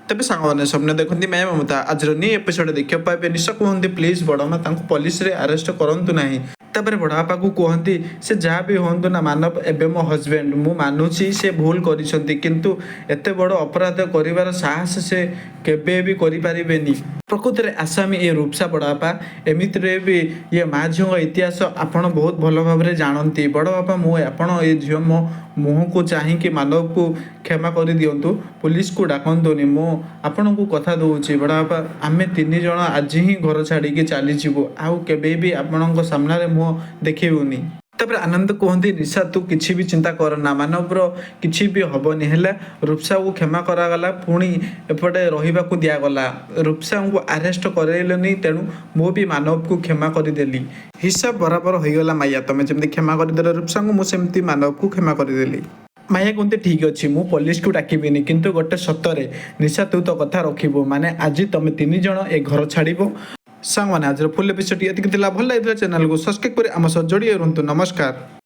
ତେବେ ସାଙ୍ଗମାନେ ସ୍ୱପ୍ନ ଦେଖନ୍ତି ମାୟା ମମତା ଆଜିର ନି ଏପିସୋଡ଼ ଦେଖିବା ପାଇବେ ନିଶା କୁହନ୍ତି ପ୍ଲିଜ୍ ବଡ଼ମା ତାଙ୍କୁ ପୋଲିସରେ ଆରେଷ୍ଟ କରନ୍ତୁ ନାହିଁ। ତାପରେ ବଡ଼ବାପାକୁ କୁହନ୍ତି ସେ ଯାହା ବି ହୁଅନ୍ତୁ ନା ମାନବ ଏବେ ମୋ ହଜବେଣ୍ଡ ମୁଁ ମାନୁଛି ସେ ଭୁଲ କରିଛନ୍ତି କିନ୍ତୁ ଏତେ ବଡ଼ ଅପରାଧ କରିବାର ସାହସ ସେ କେବେ ବି କରିପାରିବେନି। ପ୍ରକୃତରେ ଆସାମୀ ଏ ରୂପସା ବଡ଼ବାପା ଏମିତିରେ ବି ଇଏ ମା ଝିଅଙ୍କ ଇତିହାସ ଆପଣ ବହୁତ ଭଲ ଭାବରେ ଜାଣନ୍ତି। ବଡ଼ବାପା ମୁଁ ଆପଣ ଏ ଝିଅ ମୋ ମୁହଁକୁ ଚାହିଁକି ମାନବକୁ କ୍ଷମା କରିଦିଅନ୍ତୁ ପୋଲିସକୁ ଡାକନ୍ତୁନି ମୁଁ ଆପଣଙ୍କୁ କଥା ଦେଉଛି ବଡ଼ବାପା ଆମେ ତିନି ଜଣ ଆଜି ହିଁ ଘର ଛାଡ଼ିକି ଚାଲିଯିବୁ ଆଉ କେବେ ବି ଆପଣଙ୍କ ସାମ୍ନାରେ ମୁହଁ ଦେଖେଇବୁନି। ତାପରେ ଆନନ୍ଦ କୁହନ୍ତି ନିଶା ତୁ କିଛି ବି ଚିନ୍ତା କରନା ମାନବର କିଛି ବି ହେବନି ହେଲା। ରୂପସାକୁ କ୍ଷମା କରାଗଲା ପୁଣି ଏପଟେ ରହିବାକୁ ଦିଆଗଲା। ରୂପସାଙ୍କୁ ଆରେଷ୍ଟ କରାଇଲେନି ତେଣୁ ମୁଁ ବି ମାନବକୁ କ୍ଷମା କରିଦେଲି। ହିସାବ ବରାବର ହୋଇଗଲା ମାୟା ତମେ ଯେମିତି କ୍ଷମା କରିଦେଲ ରୂପସାଙ୍କୁ ମୁଁ ସେମିତି ମାନବକୁ କ୍ଷମା କରିଦେଲି। ମାୟା କୁହନ୍ତି ଠିକ୍ ଅଛି ମୁଁ ପୋଲିସକୁ ଡାକିବିନି କିନ୍ତୁ ଗୋଟେ ସତରେ ନିଶା ତୁ ତ କଥା ରଖିବୁ ମାନେ ଆଜି ତମେ ତିନି ଜଣ ଏ ଘର ଛାଡ଼ିବ। ସାଙ୍ଗମାନେ ଆଜିର ଫୁଲ୍ ଏପିସୋଡ୍ ଏତିକି ଥିଲା। ଭଲ ଲାଗିଥିଲା ଚ୍ୟାନେଲକୁ ସବସ୍କ୍ରାଇବ୍ କରି ଆମ ସହ ଯୋଡ଼ି ରୁହନ୍ତୁ। ନମସ୍କାର।